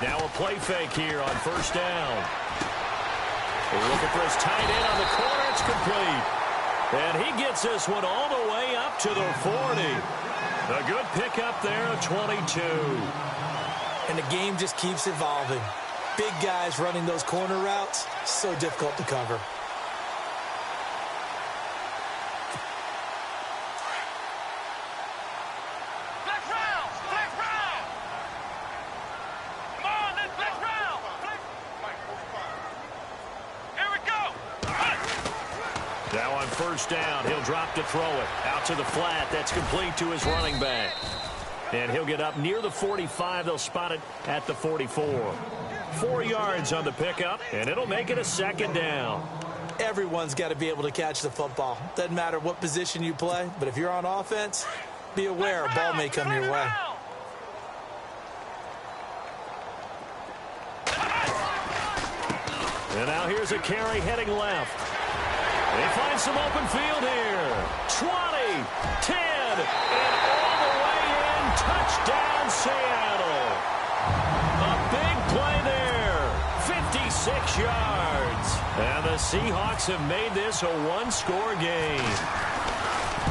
Now a play fake here on first down. They're looking for his tight end on the corner. It's complete. And he gets this one all the way up to the 40. A good pickup there, a 22. And the game just keeps evolving. Big guys running those corner routes, so difficult to cover. Now on first down, he'll drop to throw it. Out to the flat. That's complete to his running back. And he'll get up near the 45. They'll spot it at the 44. 4 yards on the pickup, and it'll make it a second down. Everyone's got to be able to catch the football. Doesn't matter what position you play, but if you're on offense, be aware a ball may come your way. And now here's a carry heading left. They find some open field here. 20, 10, and all the way in. Touchdown, Seattle. A big play there. 56 yards. And the Seahawks have made this a one-score game.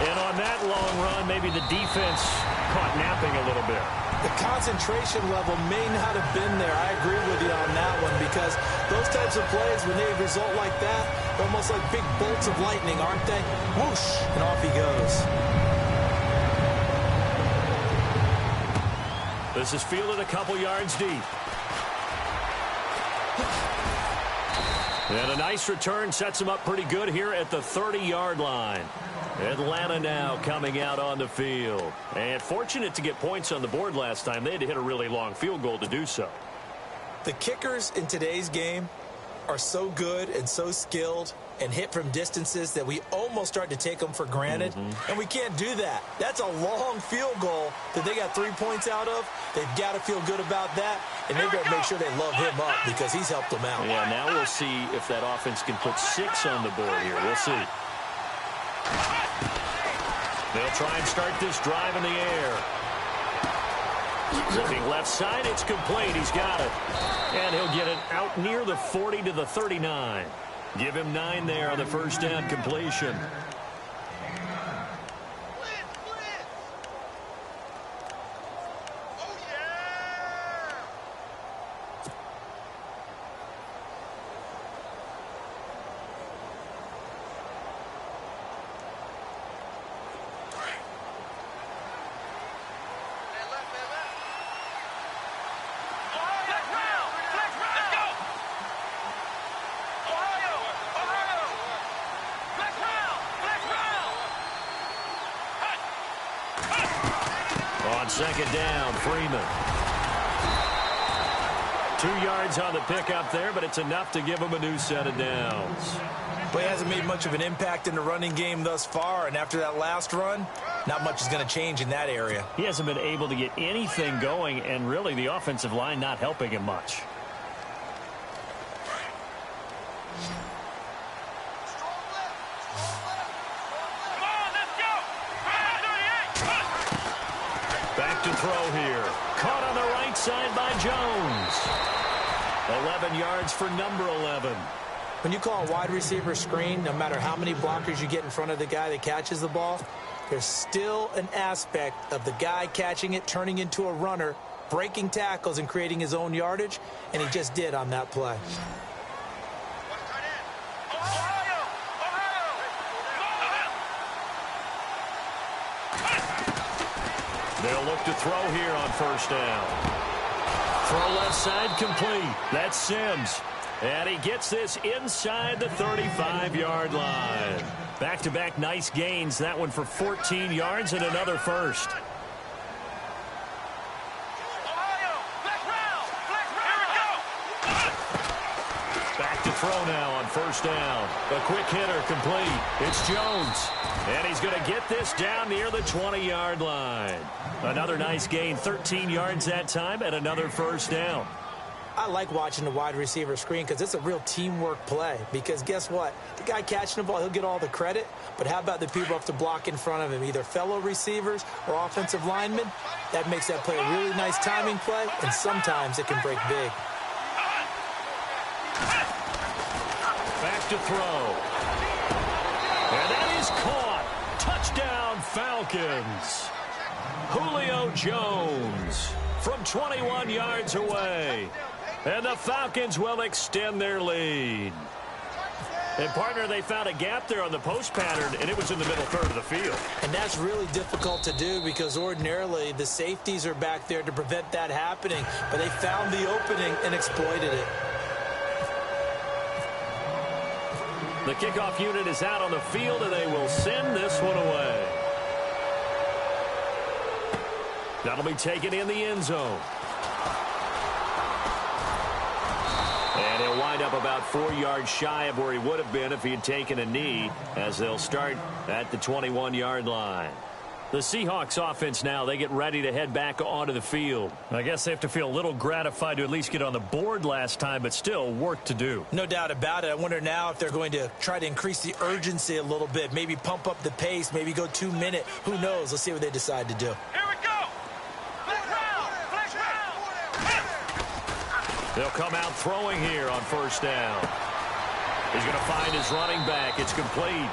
And on that long run, maybe the defense caught napping a little bit. The concentration level may not have been there. I agree with you on that one because those types of plays, when they result like that, they're almost like big bolts of lightning, aren't they? Whoosh, and off he goes. This is fielded a couple yards deep. And a nice return sets him up pretty good here at the 30-yard line. Atlanta now coming out on the field. And fortunate to get points on the board last time. They had to hit a really long field goal to do so. The kickers in today's game are so good and so skilled and hit from distances that we almost start to take them for granted. And we can't do that. That's a long field goal that they got 3 points out of. They've got to feel good about that. And they've got to make sure they love him up because he's helped them out. Yeah, now we'll see if that offense can put 6 on the board here. We'll see. They'll try and start this drive in the air. Looking left side, it's complete. He's got it. And he'll get it out near the 40 to the 39. Give him 9 there on the first down completion. On second down, Freeman. 2 yards on the pickup there, but it's enough to give him a new set of downs. But he hasn't made much of an impact in the running game thus far, and after that last run, not much is going to change in that area. He hasn't been able to get anything going, and really the offensive line not helping him much. Back to throw here. Caught on the right side by Jones. 11 yards for number 11. When you call a wide receiver screen, no matter how many blockers you get in front of the guy that catches the ball, there's still an aspect of the guy catching it, turning into a runner, breaking tackles and creating his own yardage, and he just did on that play. They'll look to throw here on first down. Throw left side complete. That's Sims. And he gets this inside the 35-yard line. Back-to-back nice gains. That one for 14 yards and another first. Back to throw now on first down. A quick hitter complete. It's Jones. And he's going to get this down near the 20-yard line. Another nice gain, 13 yards that time, and another first down. I like watching the wide receiver screen because it's a real teamwork play. Because guess what? The guy catching the ball, he'll get all the credit. But how about the people who have to block in front of him, either fellow receivers or offensive linemen? That makes that play a really nice timing play, and sometimes it can break big. Back to throw. And that is caught. Touchdown, Falcons. Julio Jones from 21 yards away. And the Falcons will extend their lead. And, partner, they found a gap there on the post pattern, and it was in the middle third of the field. And that's really difficult to do because ordinarily the safeties are back there to prevent that happening. But they found the opening and exploited it. The kickoff unit is out on the field, and they will send this one away. That'll be taken in the end zone. And he'll wind up about 4 yards shy of where he would have been if he had taken a knee, as they'll start at the 21-yard line. The Seahawks offense now, they get ready to head back onto the field. I guess they have to feel a little gratified to at least get on the board last time, but still work to do. No doubt about it. I wonder now if they're going to try to increase the urgency a little bit, maybe pump up the pace, maybe go 2 minute. Who knows? Let's see what they decide to do. Here we go. Flex round. Flex round. They'll come out throwing here on first down. He's going to find his running back. It's complete.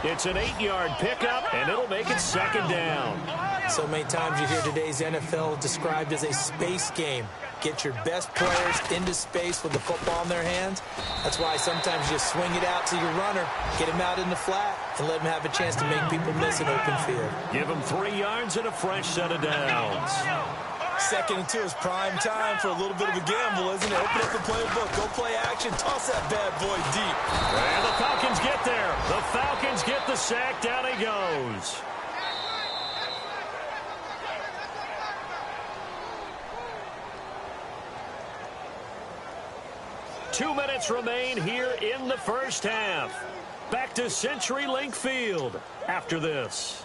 It's an 8-yard pickup, and it'll make it second down. So many times you hear today's NFL described as a space game. Get your best players into space with the football in their hands. That's why sometimes you just swing it out to your runner, get him out in the flat, and let him have a chance to make people miss an open field. Give him 3 yards and a fresh set of downs. 2nd and 2 is prime time for a little bit of a gamble, isn't it? Open up the playbook, go play action, toss that bad boy deep. And the Falcons get there. The Falcons get the sack. Down he goes. Two minutes remain here in the first half. Back to CenturyLink Field after this.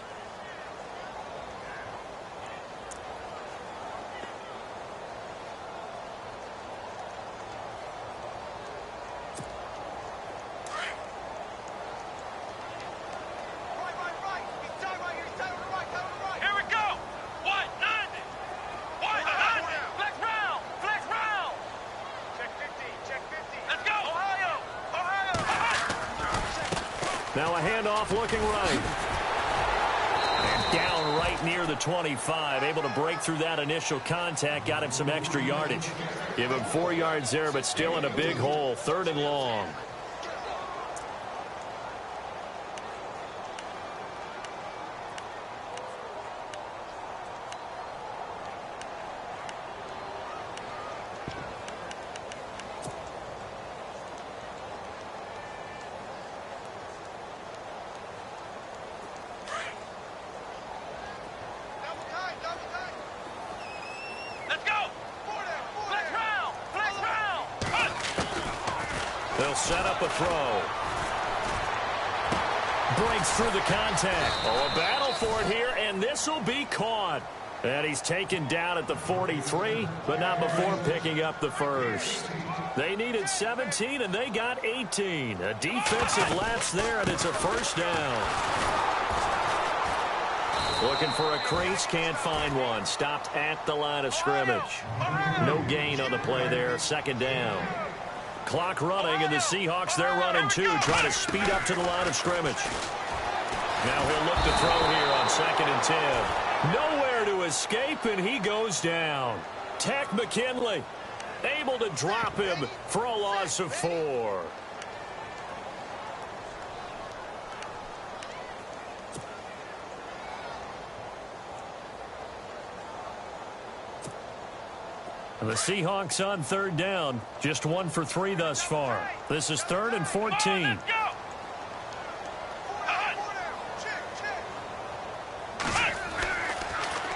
Now a handoff looking right. And down right near the 25. Able to break through that initial contact. Got him some extra yardage. Give him 4 yards there, but still in a big hole. 3rd and long. They'll set up a throw. Breaks through the contact. Oh, a battle for it here, and this will be caught. And he's taken down at the 43, but not before picking up the first. They needed 17, and they got 18. A defensive lapse there, and it's a first down. Looking for a crease, can't find one. Stopped at the line of scrimmage. No gain on the play there, 2nd down. Clock running, and the Seahawks, they're running too, trying to speed up to the line of scrimmage. Now he'll look to throw here on 2nd and 10. Nowhere to escape, and he goes down. Tech McKinley able to drop him for a loss of 4. The Seahawks on 3rd down, just 1 for 3 thus far. This is 3rd and 14.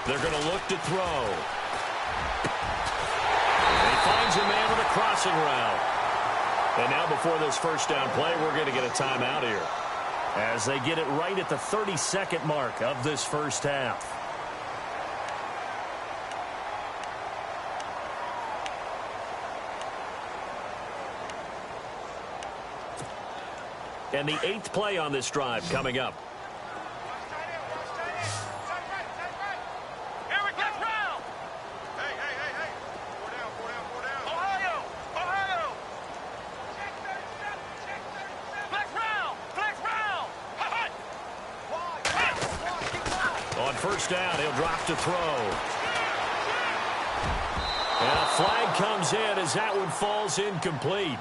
They're going to look to throw. And he finds a man with a crossing route. And now before this first down play, we're going to get a timeout here, as they get it right at the 32nd mark of this first half. And the 8th play on this drive coming up. On first down, he'll drop to throw. And a flag comes in as that one falls incomplete.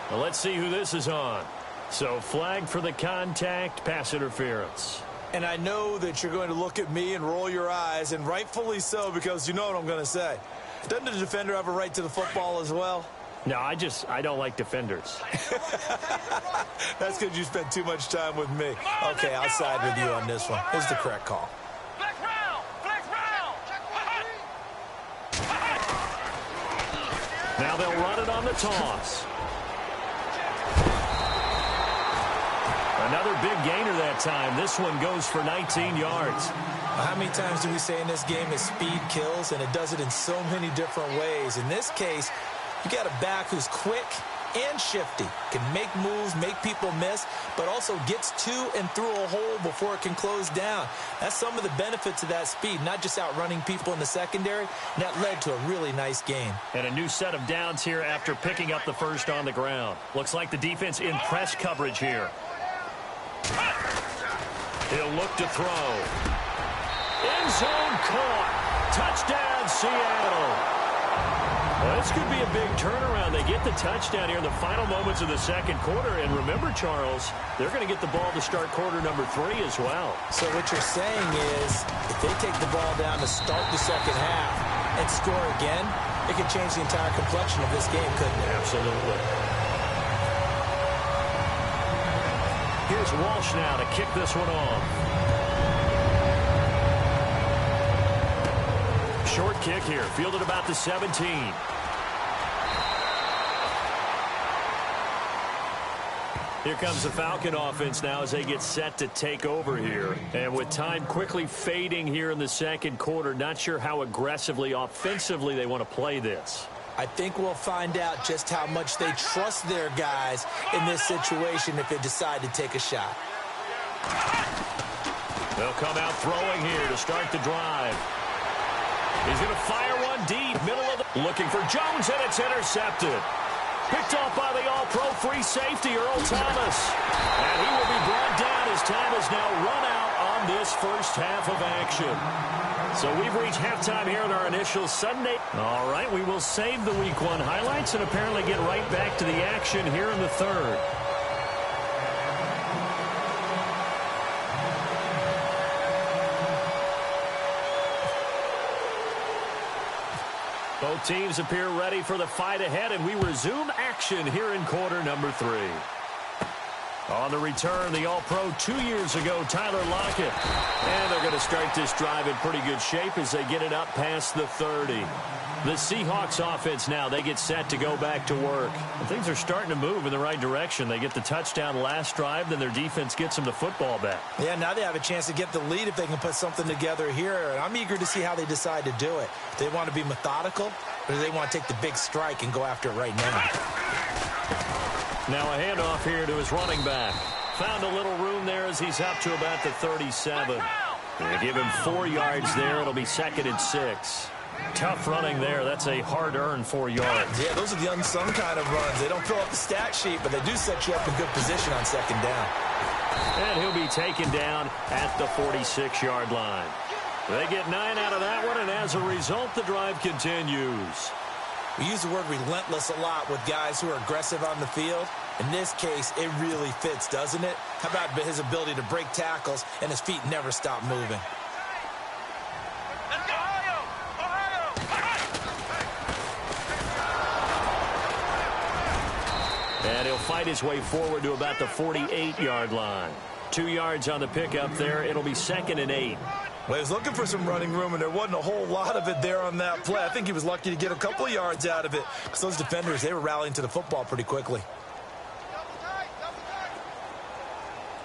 Well, let's see who this is on. So flag for the contact, pass interference. And I know that you're going to look at me and roll your eyes, and rightfully so, because you know what I'm going to say. Doesn't the defender have a right to the football as well? No, I don't like defenders. That's because you spent too much time with me. Okay, I'll side with you on this one. It's the correct call. Now they'll run it on the toss. Another big gainer that time. This one goes for 19 yards. How many times do we say in this game that speed kills, and it does it in so many different ways? In this case, you got a back who's quick and shifty, can make moves, make people miss, but also gets to and through a hole before it can close down. That's some of the benefits of that speed, not just outrunning people in the secondary, and that led to a really nice game. And a new set of downs here after picking up the first on the ground. Looks like the defense in press coverage here. He'll look to throw. End zone caught. Touchdown, Seattle. Well, this could be a big turnaround. They get the touchdown here in the final moments of the second quarter. And remember, Charles, they're going to get the ball to start quarter number 3 as well. So what you're saying is if they take the ball down to start the second half and score again, it could change the entire complexion of this game, couldn't it? Absolutely. Here's Walsh now to kick this one off. Short kick here, fielded about the 17. Here comes the Falcon offense now as they get set to take over here. And with time quickly fading here in the second quarter, not sure how aggressively, offensively they want to play this. I think we'll find out just how much they trust their guys in this situation if they decide to take a shot. They'll come out throwing here to start the drive. He's going to fire one deep, middle of the... Looking for Jones, and it's intercepted. Picked off by the all-pro free safety, Earl Thomas. And he will be brought down as time is now run out on this first half of action. So we've reached halftime here in our initial Sunday. All right, we will save the Week 1 highlights and apparently get right back to the action here in the third. Both teams appear ready for the fight ahead, and we resume action here in quarter number 3. On the return, the All-Pro 2 years ago, Tyler Lockett. And they're going to start this drive in pretty good shape as they get it up past the 30. The Seahawks offense now, they get set to go back to work. And things are starting to move in the right direction. They get the touchdown last drive, then their defense gets them the football back. Yeah, now they have a chance to get the lead if they can put something together here. And I'm eager to see how they decide to do it. Do they want to be methodical, or do they want to take the big strike and go after it right now? Now a handoff here to his running back. Found a little room there as he's up to about the 37. They give him 4 yards there. It'll be 2nd and 6. Tough running there. That's a hard-earned 4 yards. Yeah, those are the unsung kind of runs. They don't fill up the stat sheet, but they do set you up in good position on second down. And he'll be taken down at the 46-yard line. They get 9 out of that one, and as a result, the drive continues. We use the word relentless a lot with guys who are aggressive on the field. In this case, it really fits, doesn't it? How about his ability to break tackles and his feet never stop moving? And he'll fight his way forward to about the 48-yard line. 2 yards on the pickup there. It'll be 2nd and 8. Well, he was looking for some running room, and there wasn't a whole lot of it there on that play. I think he was lucky to get a couple of yards out of it because those defenders, they were rallying to the football pretty quickly.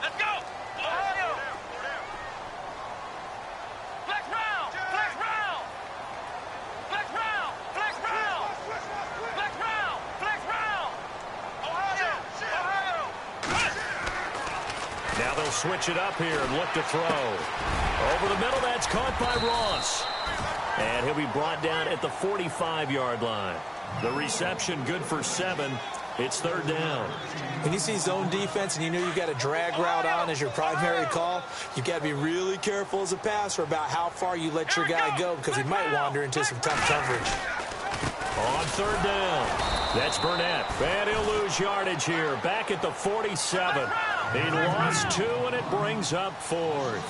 Let's go! Ohio! Flex round! Flex round! Flex round! Flex round! Flex round! Flex round! Ohio! Ohio! They'll switch it up here and look to throw. Over the middle, that's caught by Ross. And he'll be brought down at the 45-yard line. The reception good for 7. It's third down. When you see zone defense and you know you've got a drag route on as your primary call, you've got to be really careful as a passer about how far you let your guy go because he might wander into some tough coverage. On third down, that's Burnett. And he'll lose yardage here. Back at the 47. He lost 2, and it brings up 4th.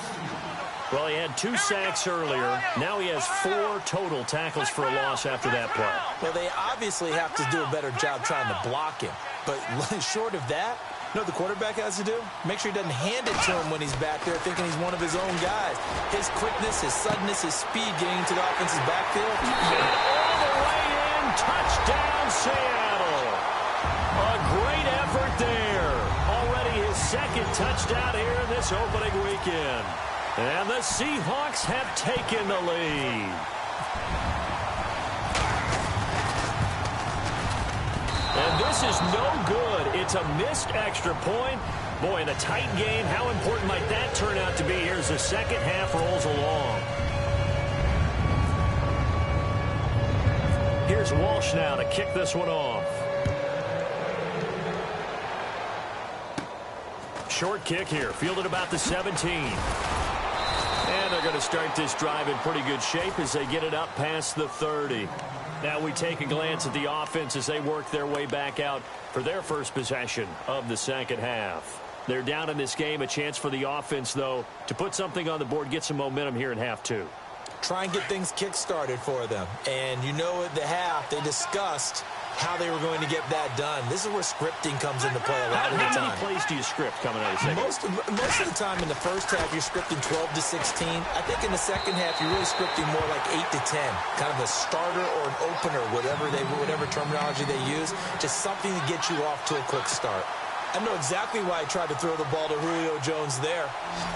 Well, he had 2 sacks earlier. Now he has 4 total tackles for a loss after that play. Well, they obviously have to do a better job trying to block him. But short of that, you know what the quarterback has to do? Make sure he doesn't hand it to him when he's back there thinking he's one of his own guys. His quickness, his suddenness, his speed getting into the offense's backfield. And all the way in, touchdown Seattle. A great effort there. Already his second touchdown here in this opening weekend. And the Seahawks have taken the lead. And this is no good. It's a missed extra point. Boy, in a tight game, how important might that turn out to be here as the second half rolls along. Here's Walsh now to kick this one off. Short kick here, fielded about the 17. And they're going to start this drive in pretty good shape as they get it up past the 30. Now we take a glance at the offense as they work their way back out for their first possession of the second half. They're down in this game. A chance for the offense, though, to put something on the board, get some momentum here in half 2. Try and get things kick-started for them. And you know at the half, they discussed how they were going to get that done. This is where scripting comes into play a lot of the time. How many plays do you script coming out of the second? Most of the time in the first half, you're scripting 12 to 16. I think in the second half, you're really scripting more like 8 to 10. Kind of a starter or an opener, whatever terminology they use. Just something to get you off to a quick start. I know exactly why I tried to throw the ball to Julio Jones there.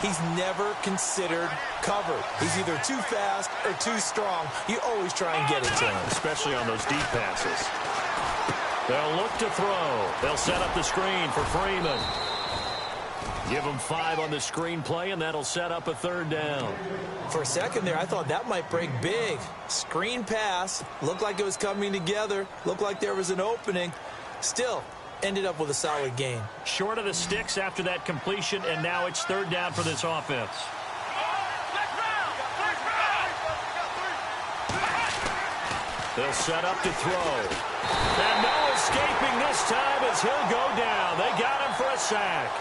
He's never considered covered. He's either too fast or too strong. You always try and get it to him. Especially on those deep passes. They'll look to throw. They'll set up the screen for Freeman. Give him 5 on the screen play, and that'll set up a third down. For a second there, I thought that might break big. Screen pass. Looked like it was coming together. Looked like there was an opening. Still, ended up with a solid gain. Short of the sticks after that completion, and now it's third down for this offense. They'll set up to throw. And no escaping this time as he'll go down. They got him for a sack.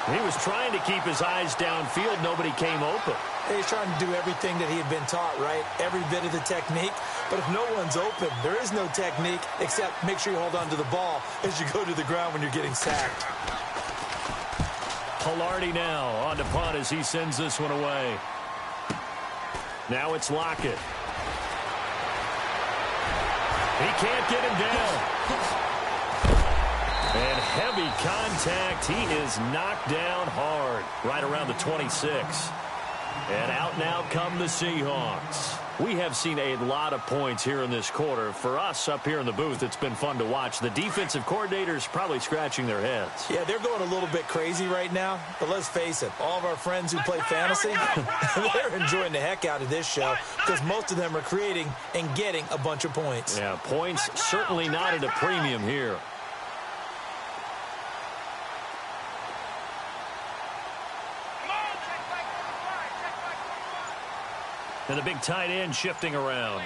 He was trying to keep his eyes downfield. Nobody came open. He's trying to do everything that he had been taught, right? Every bit of the technique. But if no one's open, there is no technique except make sure you hold on to the ball as you go to the ground when you're getting sacked. Hilardi now on to punt as he sends this one away. Now it's Lockett. He can't get him down. And heavy contact. He is knocked down hard right around the 26. And out now come the Seahawks. We have seen a lot of points here in this quarter. For us up here in the booth, it's been fun to watch. The defensive coordinators probably scratching their heads. Yeah, they're going a little bit crazy right now. But let's face it, all of our friends who play fantasy, they're enjoying the heck out of this show because most of them are creating and getting a bunch of points. Yeah, points certainly not at a premium here. And the big tight end shifting around.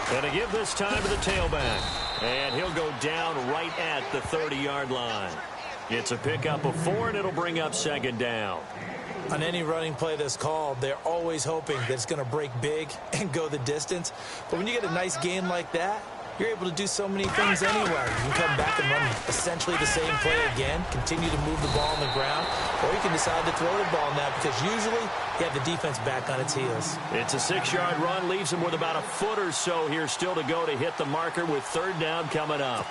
And to give this time to the tailback. And he'll go down right at the 30-yard line. It's a pickup of 4, and it'll bring up second down. On any running play that's called, they're always hoping that it's going to break big and go the distance. But when you get a nice gain like that, you're able to do so many things anyway. You can come back and run essentially the same play again, continue to move the ball on the ground, or you can decide to throw the ball now because usually you have the defense back on its heels. It's a 6-yard run, leaves him with about a foot or so here still to go to hit the marker with third down coming up.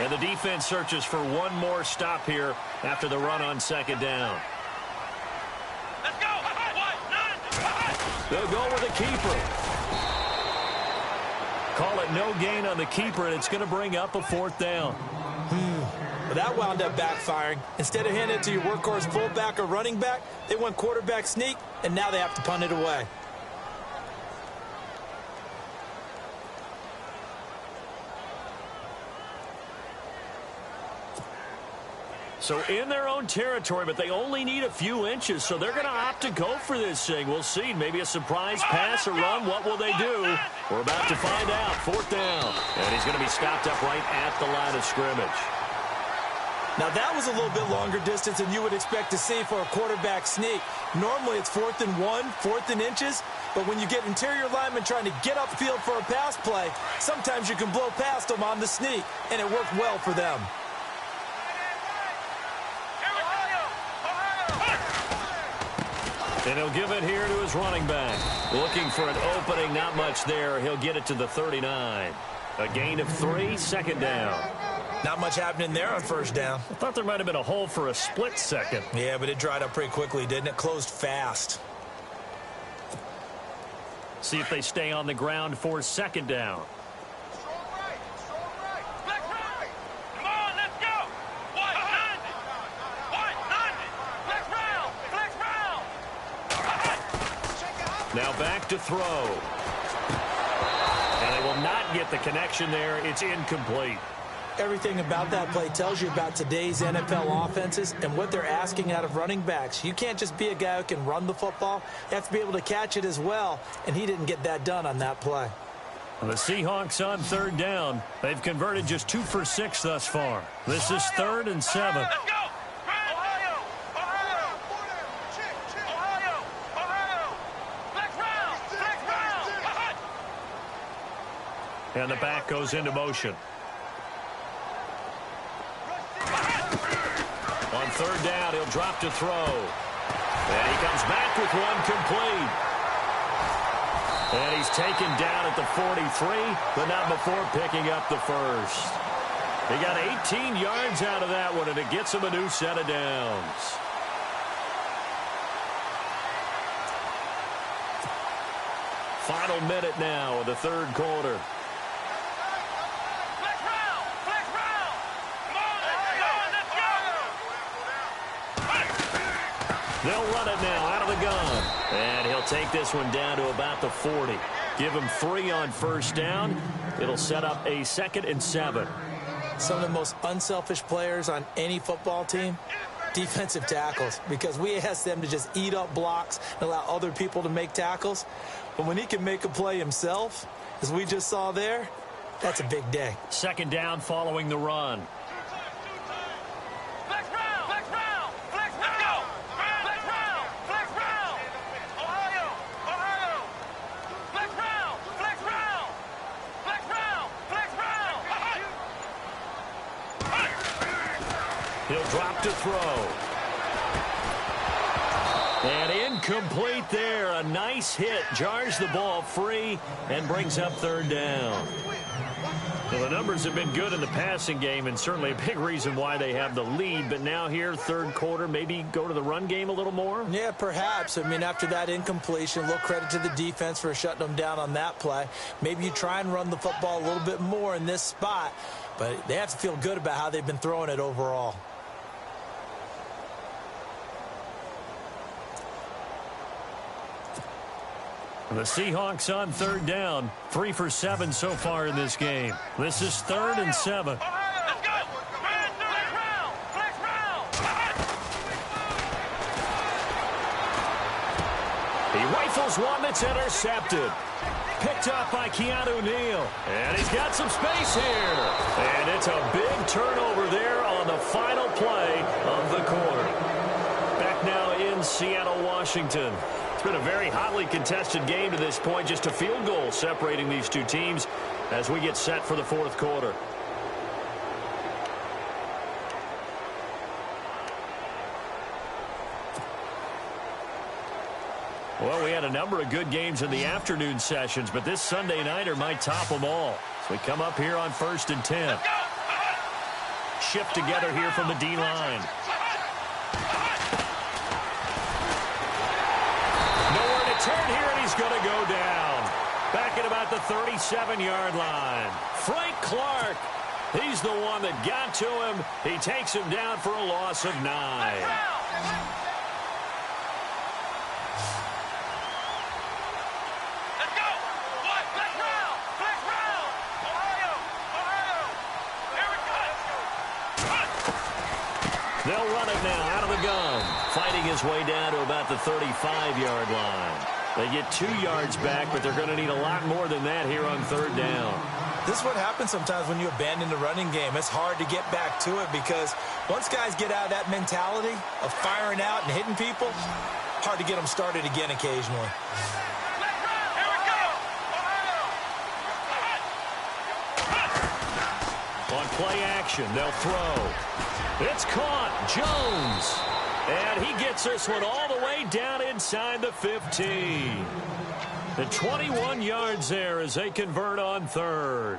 And the defense searches for one more stop here after the run on second down. Let's go. They'll go with a keeper. Call it no gain on the keeper, and it's going to bring up a fourth down. But that wound up backfiring. Instead of handing it to your workhorse fullback or running back, they went quarterback sneak, and now they have to punt it away. So in their own territory, but they only need a few inches, so they're going to opt to go for this thing. We'll see. Maybe a surprise pass or run. What will they do? We're about to find out. 4th down. And he's going to be stopped up right at the line of scrimmage. Now, that was a little bit longer distance than you would expect to see for a quarterback sneak. Normally, it's 4th and 1, 4th and inches. But when you get interior linemen trying to get upfield for a pass play, sometimes you can blow past them on the sneak, and it worked well for them. And he'll give it here to his running back. Looking for an opening, not much there. He'll get it to the 39. A gain of 3, 2nd down. Not much happening there on 1st down. I thought there might have been a hole for a split second. Yeah, but it dried up pretty quickly, didn't it? Closed fast. See if they stay on the ground for 2nd down. Now back to throw. And they will not get the connection there. It's incomplete. Everything about that play tells you about today's NFL offenses and what they're asking out of running backs. You can't just be a guy who can run the football. You have to be able to catch it as well, and he didn't get that done on that play. The Seahawks on 3rd down. They've converted just 2 for 6 thus far. This is 3rd and 7. And the back goes into motion. On 3rd down, he'll drop to throw. And he comes back with one complete. And he's taken down at the 43, but not before picking up the first. He got 18 yards out of that one, and it gets him a new set of downs. Final minute now of the 3rd quarter. They'll run it now out of the gun. And he'll take this one down to about the 40. Give him 3 on 1st down. It'll set up a 2nd and 7. Some of the most unselfish players on any football team, defensive tackles, because we ask them to just eat up blocks and allow other people to make tackles. But when he can make a play himself, as we just saw there, that's a big day. 2nd down following the run. He'll drop to throw. And incomplete there. A nice hit. Jars the ball free and brings up 3rd down. Well, the numbers have been good in the passing game and certainly a big reason why they have the lead. But now here, 3rd quarter, maybe go to the run game a little more? Yeah, perhaps. I mean, after that incompletion, a little credit to the defense for shutting them down on that play. Maybe you try and run the football a little bit more in this spot. But they have to feel good about how they've been throwing it overall. The Seahawks on 3rd down. 3 for 7 so far in this game. This is 3rd and 7. He rifles one that's intercepted. Picked up by Keanu Neal. And he's got some space here. And it's a big turnover there on the final play of the quarter. Back now in Seattle, Washington. It's been a very hotly contested game to this point. Just a field goal separating these two teams as we get set for the 4th quarter. Well, we had a number of good games in the afternoon sessions, but this Sunday nighter might top them all. So we come up here on 1st and 10. Shift together here from the D-line. Turn here, and he's going to go down. Back at about the 37-yard line. Frank Clark He's the one that got to him. He takes him down for a loss of 9. They'll run it now out of the gun. Fighting his way down to about the 35-yard line. They get 2 yards back, but they're going to need a lot more than that here on 3rd down. This is what happens sometimes when you abandon the running game. It's hard to get back to it because once guys get out of that mentality of firing out and hitting people, hard to get them started again occasionally. On play action, they'll throw. It's caught. Jones. And he gets this one all the way down inside the 15. The 21 yards there as they convert on 3rd.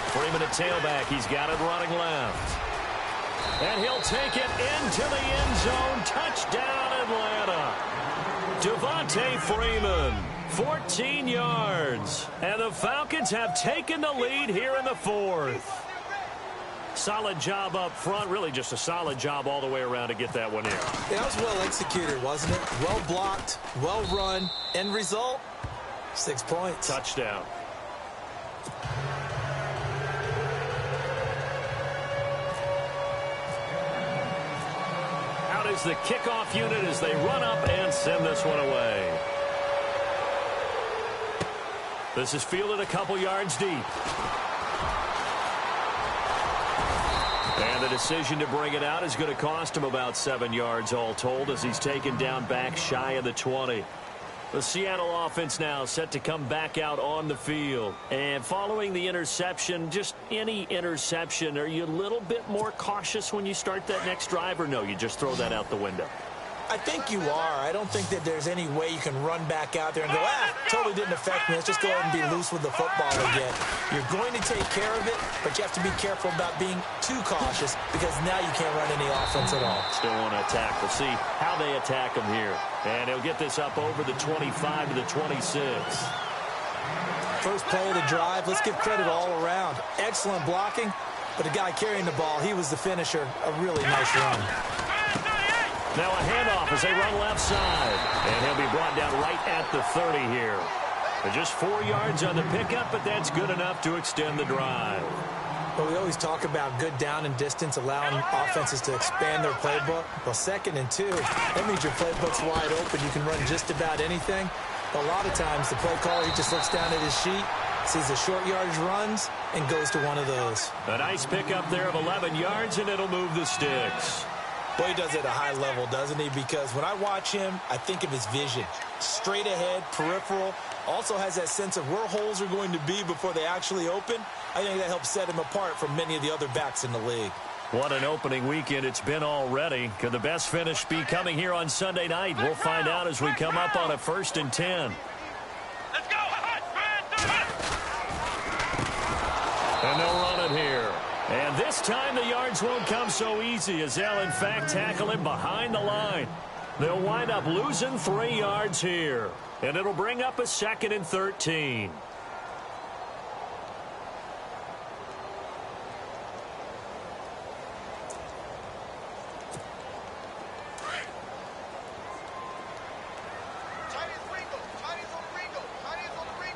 Freeman at tailback. He's got it running left. And he'll take it into the end zone. Touchdown, Atlanta. Devontae Freeman, 14 yards. And the Falcons have taken the lead here in the 4th. Solid job up front. Really just a solid job all the way around to get that one in. Yeah, that was well executed, wasn't it? Well blocked, well run. End result, 6 points. Touchdown. Is the kickoff unit as they run up and send this one away. This is fielded a couple yards deep. And the decision to bring it out is going to cost him about 7 yards all told as he's taken down back shy of the 20. The Seattle offense now set to come back out on the field. And following the interception, just any interception, are you a little bit more cautious when you start that next drive, or no, you just throw that out the window? I think you are. I don't think that there's any way you can run back out there and go, totally didn't affect me. Let's just go ahead and be loose with the football again. You're going to take care of it, but you have to be careful about being too cautious because now you can't run any offense at all. Still want to attack. We'll see how they attack him here. And he'll get this up over the 25 to the 26. First play of the drive. Let's give credit all around. Excellent blocking, but the guy carrying the ball, he was the finisher. A really nice run. Now a handoff as they run left side. And he'll be brought down right at the 30 here. Just 4 yards on the pickup, but that's good enough to extend the drive. But we always talk about good down and distance, allowing offenses to expand their playbook. Well, 2nd and 2, that means your playbook's wide open. You can run just about anything. But a lot of times, the play caller, he just looks down at his sheet, sees the short yardage runs, and goes to one of those. A nice pickup there of 11 yards, and it'll move the sticks. Boy, he does it at a high level, doesn't he? Because when I watch him, I think of his vision. Straight ahead, peripheral. Also has that sense of where holes are going to be before they actually open. I think that helps set him apart from many of the other backs in the league. What an opening weekend it's been already. Could the best finish be coming here on Sunday night? We'll find out as we come up on a 1st and 10. Let's go! And they'll run it here. And this time the yards won't come so easy as they'll in fact tackle him behind the line. They'll wind up losing 3 yards here. And it'll bring up a 2nd and 13.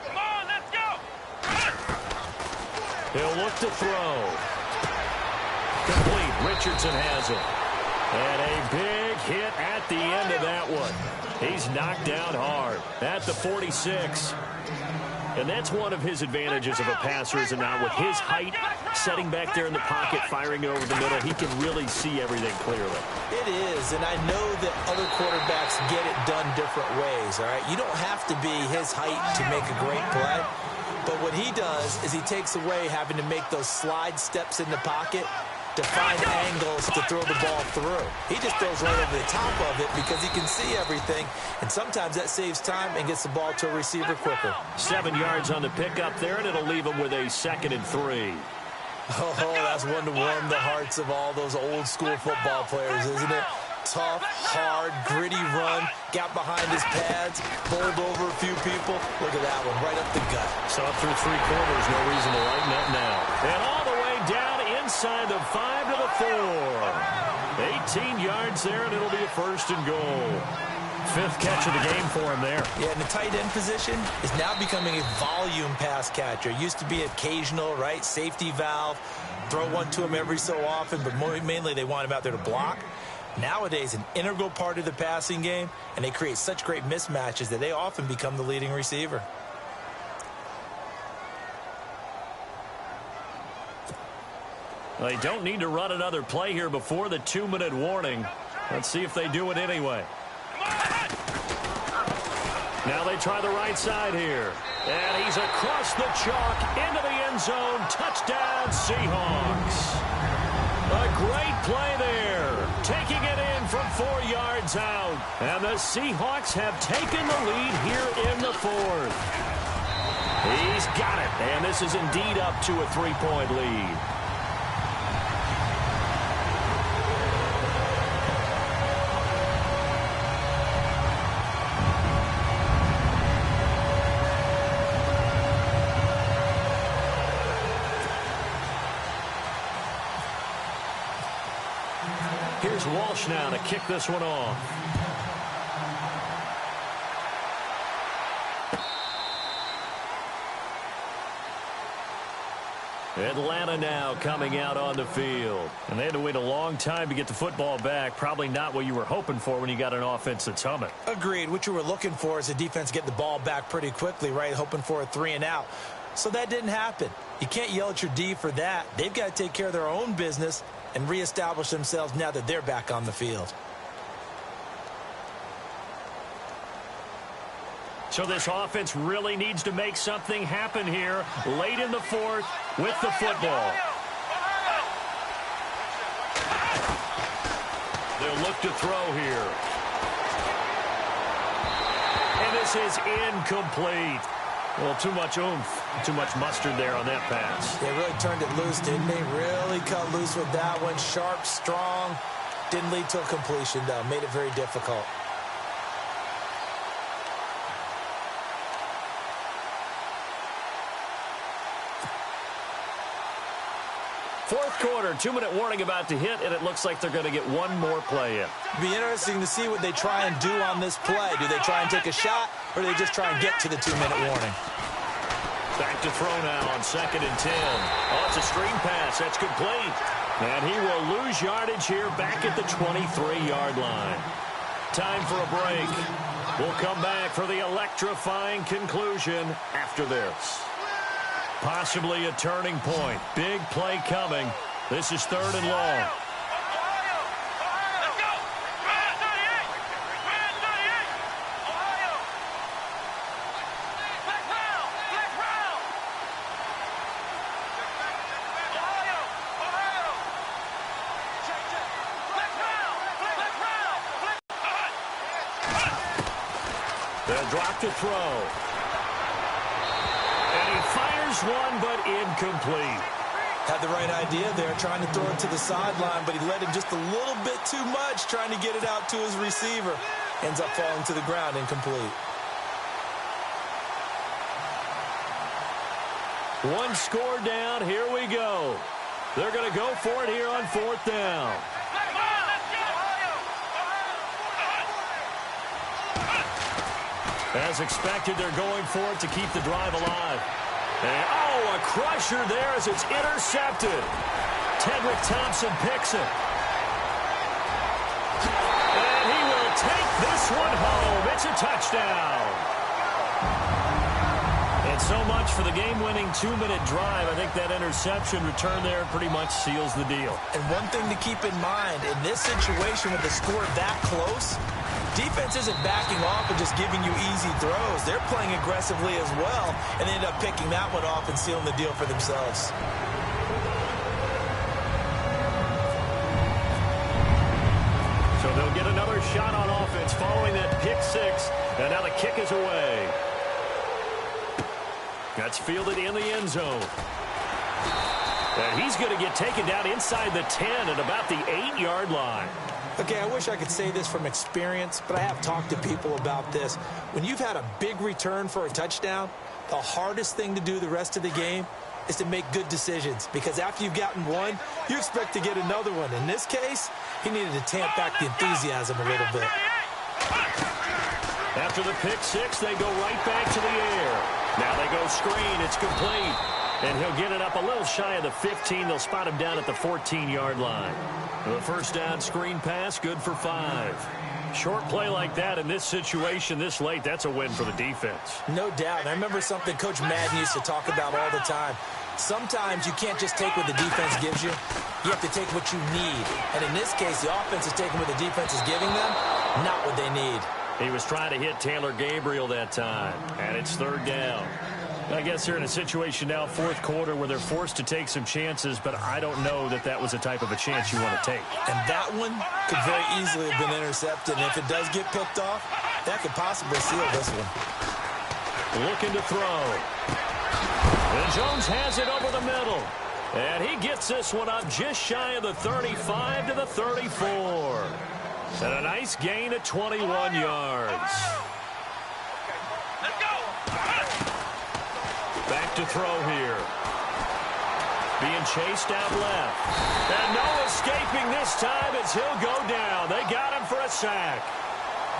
Come on, let's go! He'll look to throw. Complete. Richardson has it. And a big hit at the end of that one. He's knocked down hard at the 46. And that's one of his advantages of a passer, is now with his height, setting back there in the pocket, firing over the middle, he can really see everything clearly. It is, and I know that other quarterbacks get it done different ways, all right? You don't have to be his height to make a great play. But what he does is he takes away having to make those slide steps in the pocket to find angles to throw the ball through. He just throws right over the top of it because he can see everything, and sometimes that saves time and gets the ball to a receiver quicker. 7 yards on the pickup there, and it'll leave him with a 2nd and 3. Oh, that's one to warm the hearts of all those old-school football players, isn't it? Tough, hard, gritty run, got behind his pads, bowled over a few people. Look at that one, right up the gut. So up through three quarters, no reason to lighten up now. And all the way down inside the 5 to the 4. 18 yards there, and it'll be a first and goal. Fifth catch of the game for him there. Yeah, and the tight end position is now becoming a volume pass catcher. Used to be occasional, right? Safety valve. Throw one to him every so often, but mainly they want him out there to block. Nowadays, an integral part of the passing game, and they create such great mismatches that they often become the leading receiver. They don't need to run another play here before the 2-minute warning. Let's see if they do it anyway. Now they try the right side here. And he's across the chalk into the end zone. Touchdown, Seahawks. A great play there. Taking it in from 4 yards out. And the Seahawks have taken the lead here in the 4th. He's got it. And this is indeed up to a 3-point lead. Here's Walsh now to kick this one off. Atlanta now coming out on the field. And they had to wait a long time to get the football back. Probably not what you were hoping for when you got an offense that's humming. Agreed. What you were looking for is a defense get the ball back pretty quickly, right? Hoping for a 3 and out. So that didn't happen. You can't yell at your D for that. They've got to take care of their own business and reestablish themselves now that they're back on the field. So this offense really needs to make something happen here late in the 4th with the football. They'll look to throw here. And this is incomplete. Well, too much oomph, too much mustard there on that pass. They really turned it loose, didn't they? Really cut loose with that one. Sharp, strong. Didn't lead to a completion, though. Made it very difficult. Fourth quarter, 2-minute warning about to hit, and it looks like they're going to get one more play in. It'll be interesting to see what they try and do on this play. Do they try and take a shot, or do they just try and get to the 2-minute warning? Back to throw now on 2nd and 10. Oh, it's a screen pass. That's complete. And he will lose yardage here back at the 23-yard line. Time for a break. We'll come back for the electrifying conclusion after this. Possibly a turning point. Big play coming. This is 3rd and long. They'll drop to throw. And he fires one, but incomplete. Had the right idea there, trying to throw it to the sideline, but he led him just a little bit too much, trying to get it out to his receiver. Ends up falling to the ground, incomplete. One score down, here we go. They're going to go for it here on 4th down. As expected, they're going for it to keep the drive alive. And, oh, a crusher there as it's intercepted. Tedrick Thompson picks it. And he will take this one home. It's a touchdown. And so much for the game-winning 2-minute drive. I think that interception return there pretty much seals the deal. And one thing to keep in mind, in this situation with the score that close, defense isn't backing off and just giving you easy throws. They're playing aggressively as well, and they end up picking that one off and sealing the deal for themselves. So they'll get another shot on offense following that pick six, and now the kick is away. That's fielded in the end zone. And he's going to get taken down inside the 10 at about the 8-yard line. Okay, I wish I could say this from experience, but I have talked to people about this. When you've had a big return for a touchdown, the hardest thing to do the rest of the game is to make good decisions, because after you've gotten one, you expect to get another one. In this case, he needed to tamp back the enthusiasm a little bit. After the pick six, they go right back to the air. Now they go screen. It's complete. And he'll get it up a little shy of the 15. They'll spot him down at the 14-yard line. The first down screen pass, good for 5. Short play like that in this situation this late, that's a win for the defense. No doubt. I remember something Coach Madden used to talk about all the time. Sometimes you can't just take what the defense gives you. You have to take what you need. And in this case, the offense is taking what the defense is giving them, not what they need. He was trying to hit Taylor Gabriel that time, and it's third down. I guess they're in a situation now, fourth quarter, where they're forced to take some chances, but I don't know that that was the type of a chance you want to take. And that one could very easily have been intercepted. And if it does get picked off, that could possibly seal this one. Looking to throw. And Jones has it over the middle. And he gets this one up just shy of the 35 to the 34. And a nice gain of 21 yards. Back to throw here. Being chased out left. And no escaping this time as he'll go down. They got him for a sack.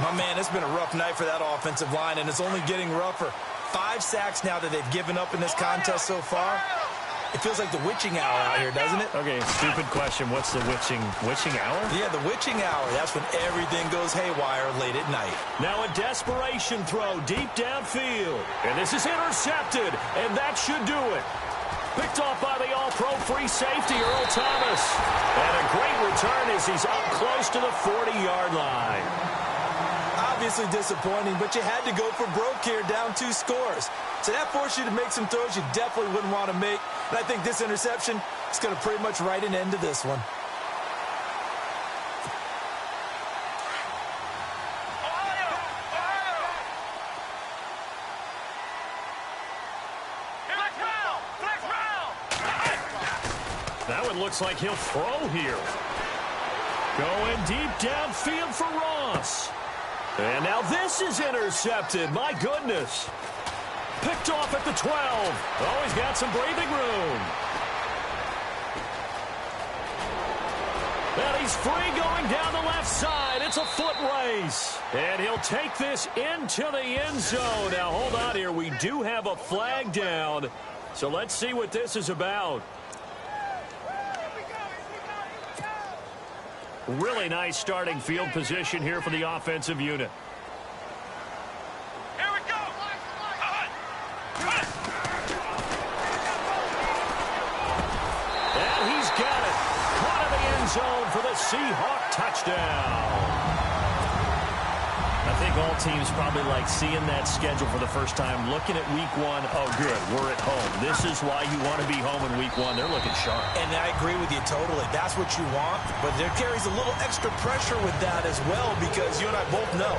My man, it's been a rough night for that offensive line, and it's only getting rougher. 5 sacks now that they've given up in this contest so far. It feels like the witching hour out here, doesn't it? Okay, stupid question. What's the witching hour? Yeah, the witching hour. That's when everything goes haywire late at night. Now a desperation throw deep downfield. And this is intercepted, and that should do it. Picked off by the all-pro free safety, Earl Thomas. And a great return as he's up close to the 40-yard line. Obviously disappointing, but you had to go for broke here, down 2 scores. So that forced you to make some throws you definitely wouldn't want to make. And I think this interception is going to pretty much write an end to this one. That one looks like he'll throw here. Going deep downfield for Ross. And now this is intercepted. My goodness. Picked off at the 12. Oh, he's got some breathing room. And he's free going down the left side. It's a foot race. And he'll take this into the end zone. Now, hold on here. We do have a flag down. So let's see what this is about. Really nice starting field position here for the offensive unit. Here we go. And he's got it. Caught in the end zone for the Seahawk touchdown. I think all teams probably like seeing that schedule for the first time, looking at week 1. Oh, good, we're at home. This is why you want to be home in week 1. They're looking sharp. And I agree with you totally. That's what you want. But there carries a little extra pressure with that as well, because you and I both know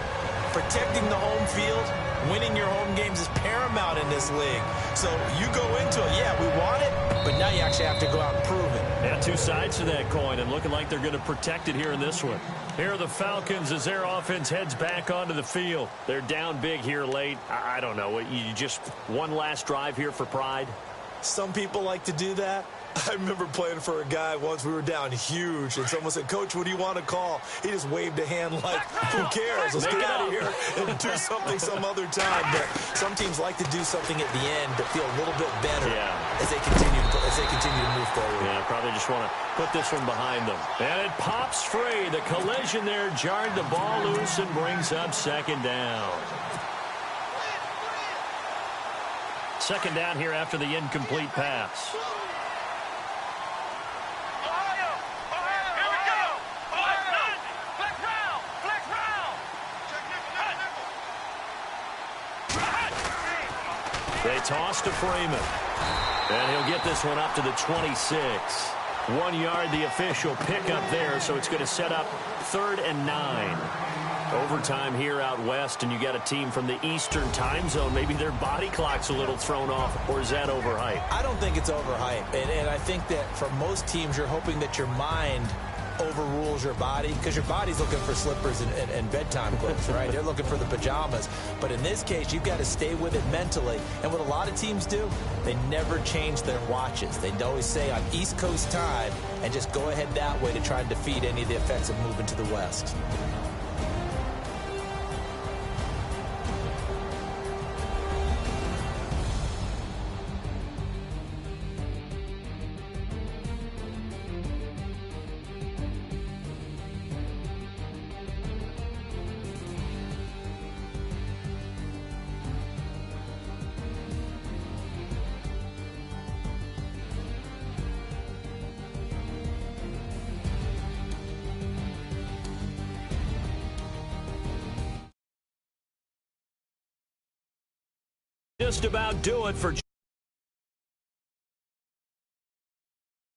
protecting the home field, winning your home games is paramount in this league. So you go into it, yeah, we want it, but now you actually have to go out and prove it. Yeah, 2 sides to that coin, and looking like they're going to protect it here in this one. Here are the Falcons as their offense heads back onto the field. They're down big here late. I don't know. You just one last drive here for pride? Some people like to do that. I remember playing for a guy once. We were down huge, and someone said, "Coach, what do you want to call?" He just waved a hand like, "Who cares? Let's get out of here and do something some other time." But some teams like to do something at the end to feel a little bit better as they continue to move forward. Yeah, probably just want to put this one behind them. And it pops free. The collision there jarred the ball loose and brings up second down. Second down here after the incomplete pass. They toss to Freeman. And he'll get this one up to the 26. 1 yard, the official pickup there, so it's going to set up 3rd and 9. overtime here out west, and you got a team from the Eastern time zone. Maybe their body clock's a little thrown off, or is that overhyped? I don't think it's overhyped. And I think that for most teams, you're hoping that your mind overrules your body, because your body's looking for slippers and bedtime clothes, right? They're looking for the pajamas. But in this case, you've got to stay with it mentally. And what a lot of teams do, they never change their watches. They always say on East Coast time and just go ahead that way to try and defeat any of the effects of moving to the West. Just about do it for